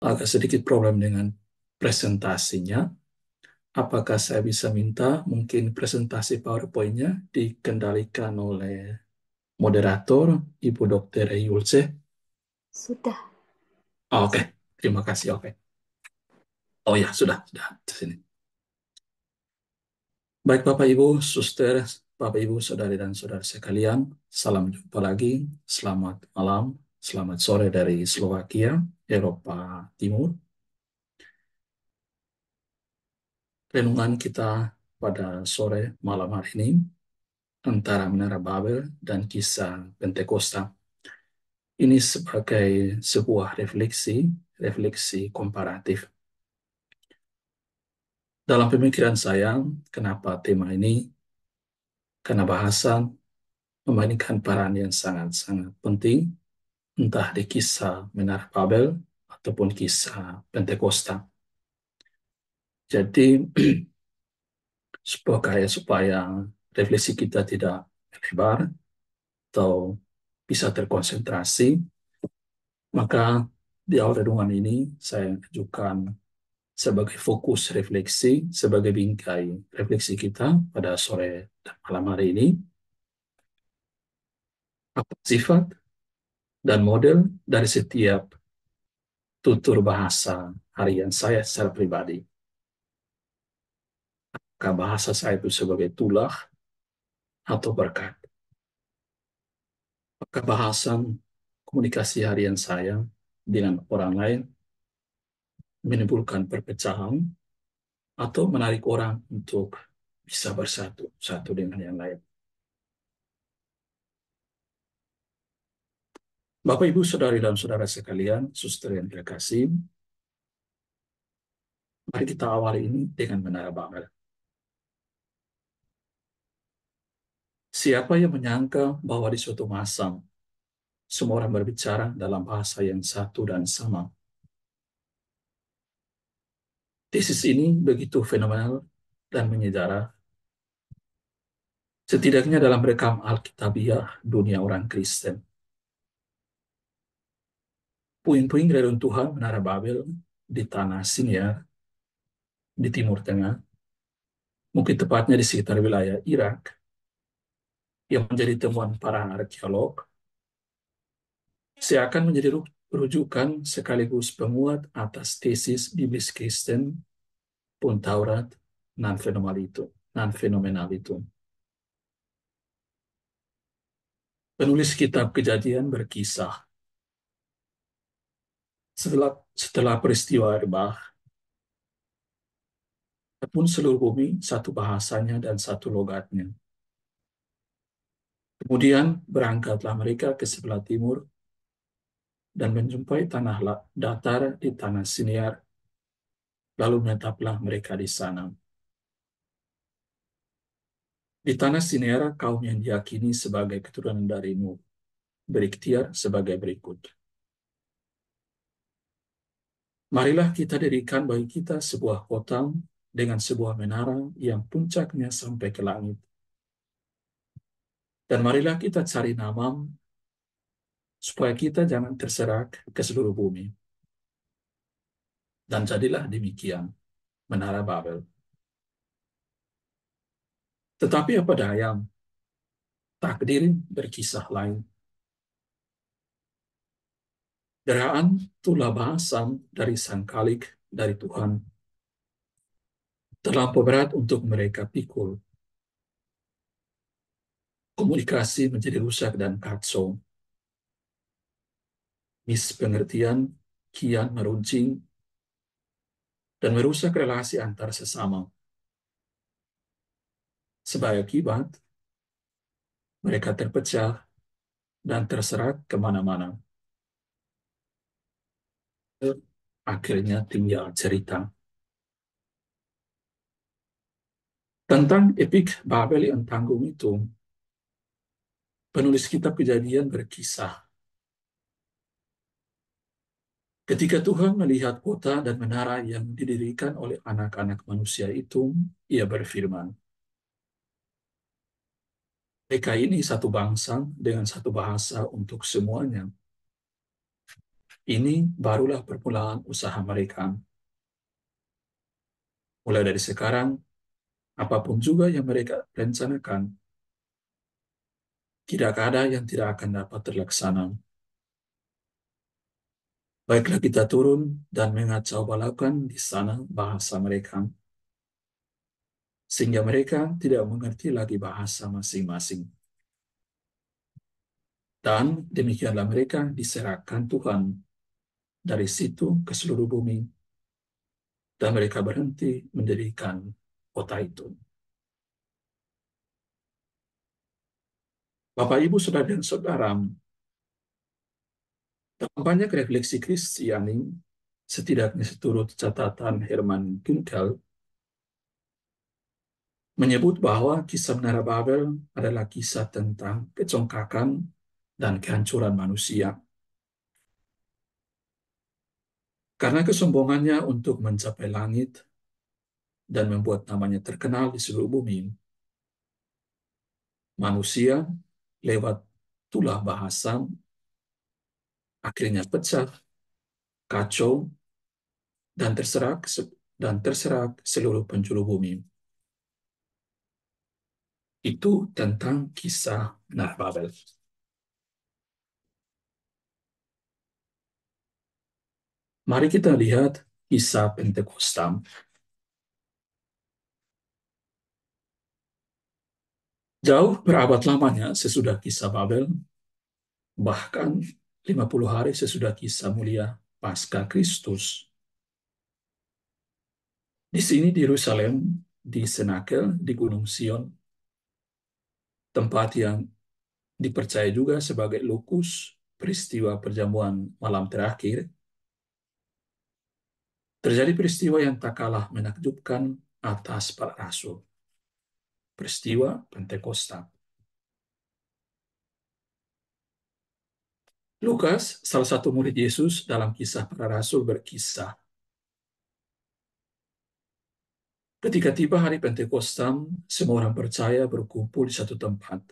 agak sedikit problem dengan presentasinya. Apakah saya bisa minta mungkin presentasi PowerPoint-nya dikendalikan oleh moderator, Ibu Dr. Yulce? Sudah. Oh, oke, terima kasih. Oke. Oh ya, sudah di sini. Baik Bapak Ibu, Suster, Bapak Ibu, Saudari dan Saudara sekalian, salam jumpa lagi. Selamat malam, selamat sore dari Slovakia, Eropa Timur. Renungan kita pada sore malam hari ini antara Menara Babel dan kisah Pentakosta. Ini sebagai sebuah refleksi komparatif. Dalam pemikiran saya, kenapa tema ini? Karena bahasan memainkan peran yang sangat-sangat penting, entah di kisah Menara Babel ataupun kisah Pentakosta. Jadi, supaya refleksi kita tidak lebar atau bisa terkonsentrasi, maka di awal renungan ini saya ajukan sebagai fokus refleksi, sebagai bingkai refleksi kita pada sore dan malam hari ini, apa sifat dan model dari setiap tutur bahasa harian saya secara pribadi. Apakah bahasa saya itu sebagai tulah atau berkat? Apakah bahasan komunikasi harian saya dengan orang lain menimbulkan perpecahan atau menarik orang untuk bisa bersatu satu dengan yang lain? Bapak, Ibu, Saudari dan Saudara sekalian, suster yang terkasih, mari kita awali ini dengan Menara Babel. Siapa yang menyangka bahwa di suatu masa semua orang berbicara dalam bahasa yang satu dan sama? Tesis ini begitu fenomenal dan menyejarah, setidaknya dalam rekam Alkitabiah dunia orang Kristen. Puing-puing reruntuhan Menara Babel di tanah Sinear, di Timur Tengah, mungkin tepatnya di sekitar wilayah Irak, yang menjadi temuan para arkeolog, seakan menjadi rujukan sekaligus penguat atas tesis biblis Kristen pun Taurat non-fenomenal itu. Penulis kitab Kejadian berkisah, setelah peristiwa Erbah, pun seluruh bumi satu bahasanya dan satu logatnya. Kemudian berangkatlah mereka ke sebelah timur dan menjumpai tanah datar di tanah Siniar, lalu menetaplah mereka di sana. Di tanah Siniar, kaum yang diyakini sebagai keturunan dari Nuh berikhtiar sebagai berikut. Marilah kita dirikan bagi kita sebuah kota dengan sebuah menara yang puncaknya sampai ke langit. Dan marilah kita cari nama supaya kita jangan terserak ke seluruh bumi. Dan jadilah demikian Menara Babel. Tetapi apa daya, takdir berkisah lain. Deraan tulah bahasan dari sang kalik dari Tuhan terlampau berat untuk mereka pikul. Komunikasi menjadi rusak dan kacau. Mispengertian kian meruncing dan merusak relasi antar sesama. Sebagai akibat, mereka terpecah dan terserak kemana-mana. Akhirnya tinggal cerita tentang epik Babel yang tanggung itu. Penulis kitab Kejadian berkisah, ketika Tuhan melihat kota dan menara yang didirikan oleh anak-anak manusia itu, ia berfirman, mereka ini satu bangsa dengan satu bahasa untuk semuanya. Ini barulah permulaan usaha mereka. Mulai dari sekarang, apapun juga yang mereka rencanakan, tidak ada yang tidak akan dapat terlaksana. Baiklah kita turun dan mengacau balakan di sana bahasa mereka, sehingga mereka tidak mengerti lagi bahasa masing-masing. Dan demikianlah mereka diserahkan Tuhan dari situ ke seluruh bumi, dan mereka berhenti mendirikan kota itu. Bapak, Ibu, Saudara, dan Saudara, dalam banyak refleksi Kristiani, setidaknya seturut catatan Herman Ginkel, menyebut bahwa kisah Menara Babel adalah kisah tentang kecongkakan dan kehancuran manusia. Karena kesombongannya untuk mencapai langit dan membuat namanya terkenal di seluruh bumi, manusia lewat tulah bahasa akhirnya pecah, kacau, dan terserak seluruh penjuru bumi. Itu tentang kisah Menara Babel. Mari kita lihat kisah Pentakosta. Jauh berabad lamanya sesudah kisah Babel, bahkan 50 hari sesudah kisah mulia Pasca Kristus. Di sini di Yerusalem, di Senakel, di Gunung Sion, tempat yang dipercaya juga sebagai lokus peristiwa perjamuan malam terakhir, terjadi peristiwa yang tak kalah menakjubkan atas para rasul. Peristiwa Pentakosta. Lukas, salah satu murid Yesus dalam kisah para rasul, berkisah, ketika tiba hari Pentakosta, semua orang percaya berkumpul di satu tempat.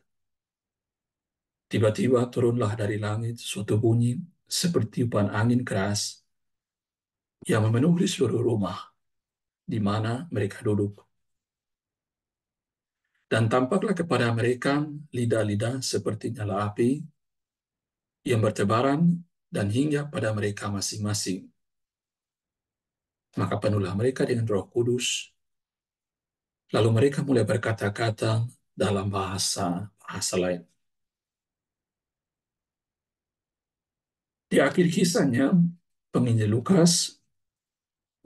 Tiba-tiba turunlah dari langit suatu bunyi seperti tiupan angin keras yang memenuhi seluruh rumah di mana mereka duduk. Dan tampaklah kepada mereka lidah-lidah seperti nyala api yang bertebaran dan hingga pada mereka masing-masing. Maka penuhlah mereka dengan Roh Kudus, lalu mereka mulai berkata-kata dalam bahasa lain. Di akhir kisahnya, penginjil Lukas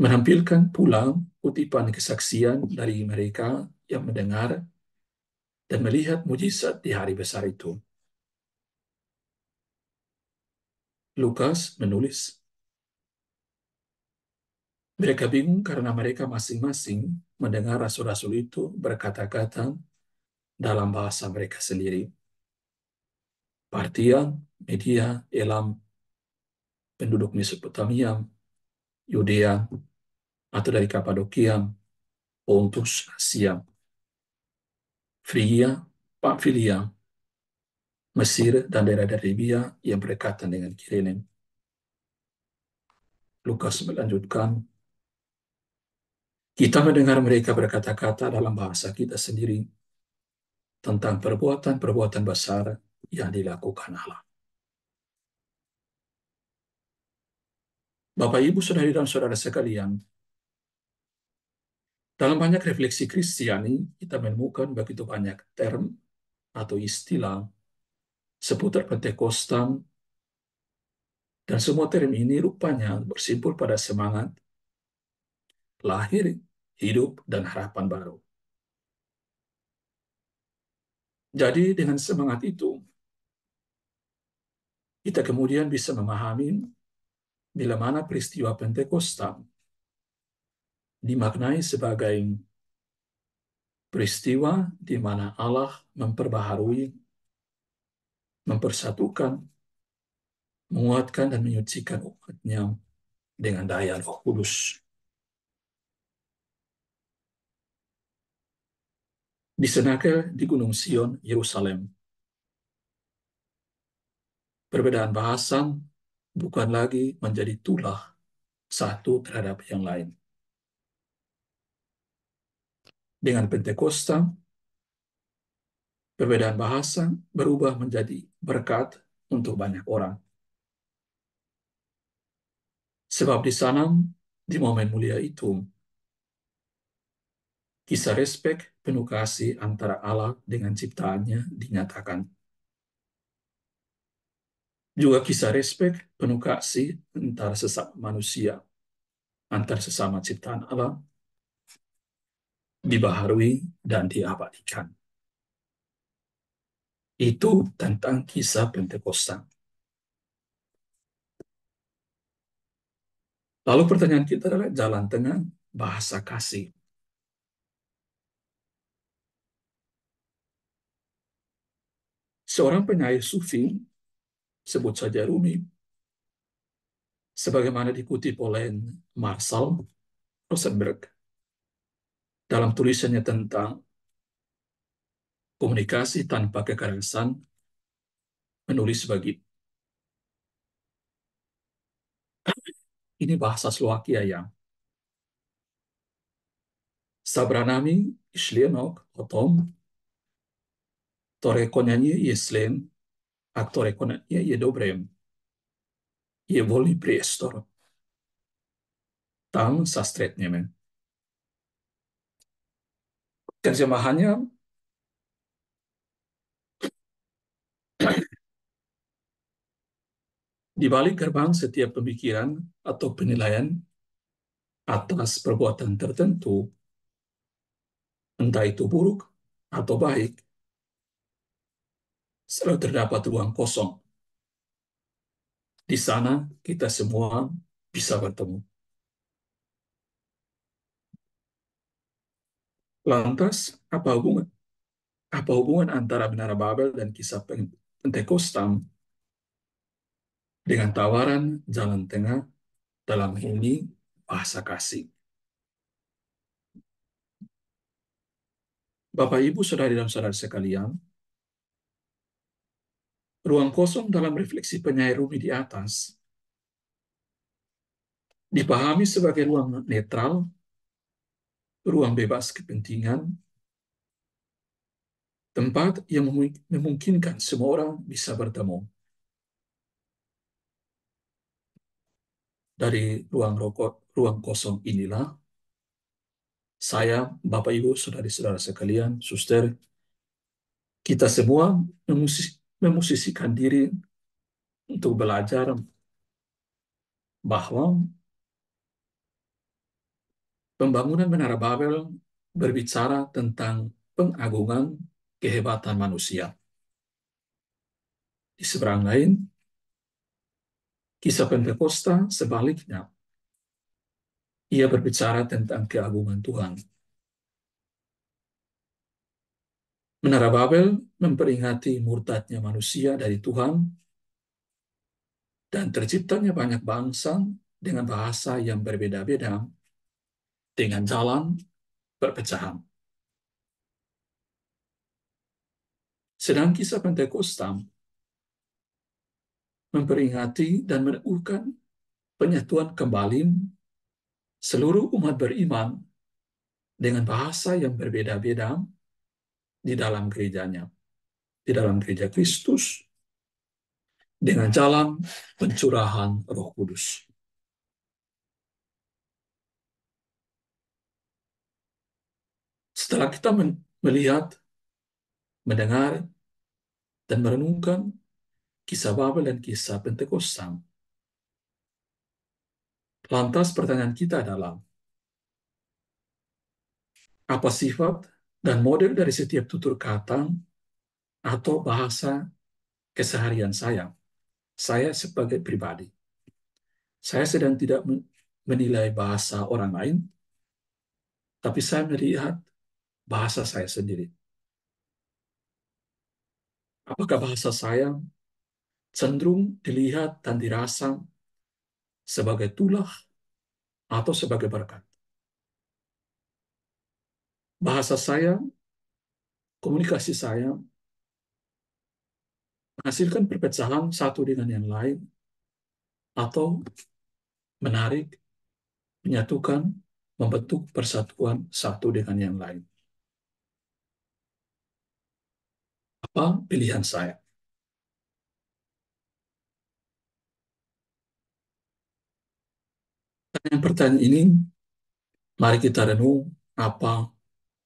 menampilkan pula kutipan kesaksian dari mereka yang mendengar dan melihat mujizat di hari besar itu. Lukas menulis, mereka bingung karena mereka masing-masing mendengar rasul-rasul itu berkata-kata dalam bahasa mereka sendiri. Partia, Media, Elam, penduduk Mesopotamia, Yudea, atau dari Kapadokia, Pontus, Asia, Frigia, Pamfilia, Mesir, dan daerah Libya yang berdekatan dengan Kirene. Lukas melanjutkan, kita mendengar mereka berkata-kata dalam bahasa kita sendiri tentang perbuatan-perbuatan besar yang dilakukan Allah. Bapak, Ibu, Saudari, dan Saudara sekalian, dalam banyak refleksi Kristiani, kita menemukan begitu banyak term atau istilah seputar Pentakosta, dan semua term ini rupanya bersimpul pada semangat lahir, hidup, dan harapan baru. Jadi dengan semangat itu, kita kemudian bisa memahami bila mana peristiwa Pentakosta dimaknai sebagai peristiwa di mana Allah memperbaharui, mempersatukan, menguatkan, dan menyucikan umatnya dengan daya Roh Kudus. Di Senakel, di Gunung Sion, Yerusalem, perbedaan bahasa, bukan lagi menjadi tulah satu terhadap yang lain. Dengan Pentakosta, perbedaan bahasa berubah menjadi berkat untuk banyak orang. Sebab di sana, di momen mulia itu, kisah respek penuh kasih antara Allah dengan ciptaannya dinyatakan. Juga kisah respek penuh kasih antara sesama manusia, antar sesama ciptaan Allah, dibaharui dan diabadikan. Itu tentang kisah Pentakosta. Lalu pertanyaan kita adalah jalan tengah bahasa kasih. Seorang penyair sufi, sebut saja Rumi, sebagaimana dikutip oleh Marshall Rosenberg dalam tulisannya tentang komunikasi tanpa kekerasan, menulis bagi ini bahasa Slovakia yang Sabranami Išlienok o tom, ktoré konanie je slen a ktoré konanie je dobré, je voľný priestor. Tam sa stretneme. Terjemahannya, di balik gerbang setiap pemikiran atau penilaian atas perbuatan tertentu, entah itu buruk atau baik, selalu terdapat ruang kosong. Di sana kita semua bisa bertemu. Lantas, apa hubungan antara Menara Babel dan kisah Pentekostam dengan tawaran jalan tengah dalam ini bahasa kasih? Bapak, Ibu, Saudari dan saudara sekalian, ruang kosong dalam refleksi penyair Rumi di atas dipahami sebagai ruang netral, ruang bebas kepentingan, tempat yang memungkinkan semua orang bisa bertemu. Dari ruang kosong inilah, saya, Bapak, Ibu, Saudari-saudara sekalian, suster, kita semua memusisikan diri untuk belajar bahwa pembangunan Menara Babel berbicara tentang pengagungan kehebatan manusia. Di seberang lain, kisah Pentakosta sebaliknya, ia berbicara tentang keagungan Tuhan. Menara Babel memperingati murtadnya manusia dari Tuhan dan terciptanya banyak bangsa dengan bahasa yang berbeda-beda dengan jalan perpecahan. Sedang kisah Pentakosta memperingati dan meneguhkan penyatuan kembali seluruh umat beriman dengan bahasa yang berbeda-beda di dalam gerejanya, di dalam gereja Kristus, dengan jalan pencurahan Roh Kudus. Setelah kita melihat, mendengar, dan merenungkan kisah Babel dan kisah Pentakosta, lantas pertanyaan kita adalah, apa sifat dan model dari setiap tutur kata atau bahasa keseharian saya? Saya sebagai pribadi. Saya sedang tidak menilai bahasa orang lain, tapi saya melihat bahasa saya sendiri. Apakah bahasa saya cenderung dilihat dan dirasa sebagai tulah atau sebagai berkat? Bahasa saya, komunikasi saya menghasilkan perpecahan satu dengan yang lain, atau menarik, menyatukan, membentuk persatuan satu dengan yang lain. Apa pilihan saya? Dengan pertanyaan ini, mari kita renung apa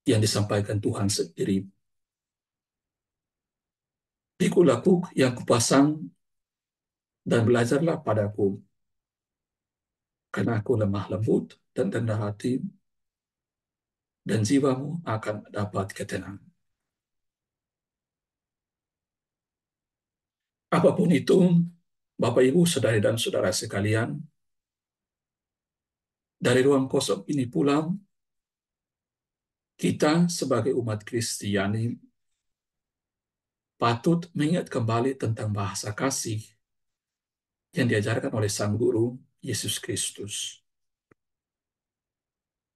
yang disampaikan Tuhan sendiri. Pikulah yang kupasang dan belajarlah padaku, karena aku lemah lembut dan rendah hati, dan jiwamu akan dapat ketenangan. Apapun itu, Bapak, Ibu, Saudari, dan Saudara sekalian, dari ruang kosong ini pula, kita sebagai umat Kristiani patut mengingat kembali tentang bahasa kasih yang diajarkan oleh Sang Guru, Yesus Kristus.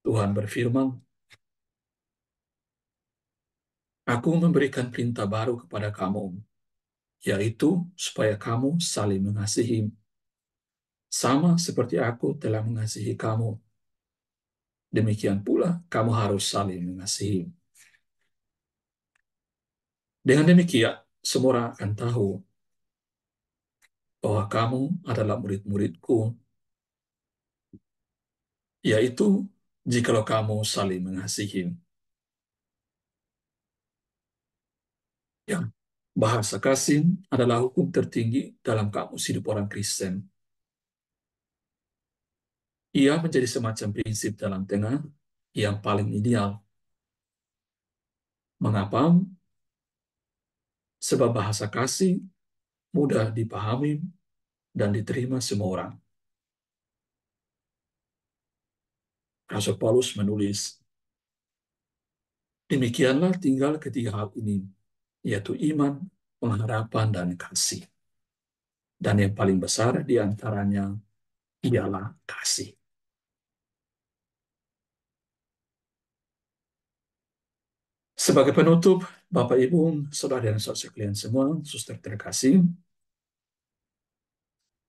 Tuhan berfirman, Aku memberikan perintah baru kepada kamu, yaitu supaya kamu saling mengasihi, sama seperti aku telah mengasihi kamu. Demikian pula kamu harus saling mengasihi. Dengan demikian, semua orang akan tahu bahwa kamu adalah murid-muridku, yaitu jikalau kamu saling mengasihi. Yang bahasa kasih adalah hukum tertinggi dalam kamus hidup orang Kristen. Ia menjadi semacam prinsip dalam tengah yang paling ideal. Mengapa? Sebab bahasa kasih mudah dipahami dan diterima semua orang. Rasul Paulus menulis, demikianlah tinggal ketiga hal ini, yaitu iman, pengharapan, dan kasih. Dan yang paling besar di antaranya ialah kasih. Sebagai penutup, Bapak, Ibu, Saudara dan Saudara sekalian semua, suster terkasih,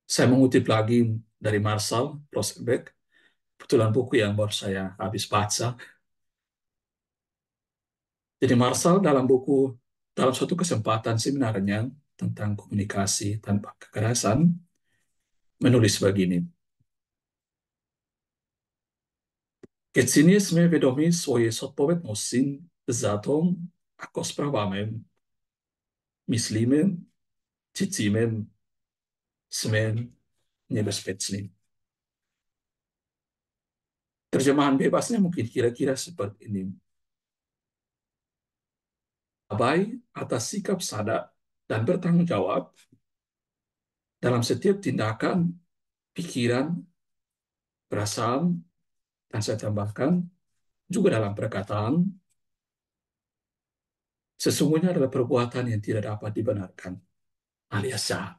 saya mengutip lagi dari Marshall Rosenberg, kebetulan buku yang baru saya habis baca. Jadi Marshall dalam suatu kesempatan seminarnya tentang komunikasi tanpa kekerasan, menulis begini. Keď si nesme vedomi svojej zodpovednosti za to, ako správame, myslíme, cítime, sme nebezpeční. Terjemahan bebasnya mungkin kira-kira seperti ini. Abai atas sikap sadar dan bertanggung jawab dalam setiap tindakan, pikiran, perasaan, dan saya tambahkan juga dalam perkataan, sesungguhnya adalah perbuatan yang tidak dapat dibenarkan, alias jahat.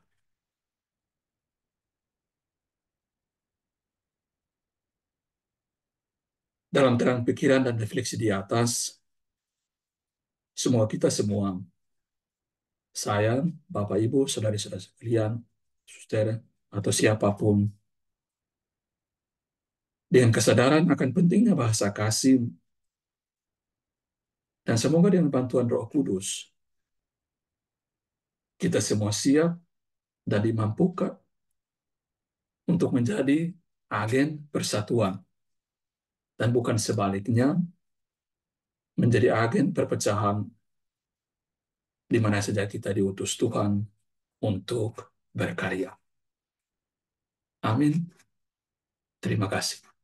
Dalam terang pikiran dan refleksi di atas, kita semua, saya, Bapak, Ibu, saudari-saudara sekalian, saudara, atau siapapun, dengan kesadaran akan pentingnya bahasa kasih, dan semoga dengan bantuan Roh Kudus, kita semua siap dan dimampukan untuk menjadi agen persatuan, dan bukan sebaliknya, menjadi agen perpecahan di mana saja kita diutus Tuhan untuk berkarya. Amin. Terima kasih.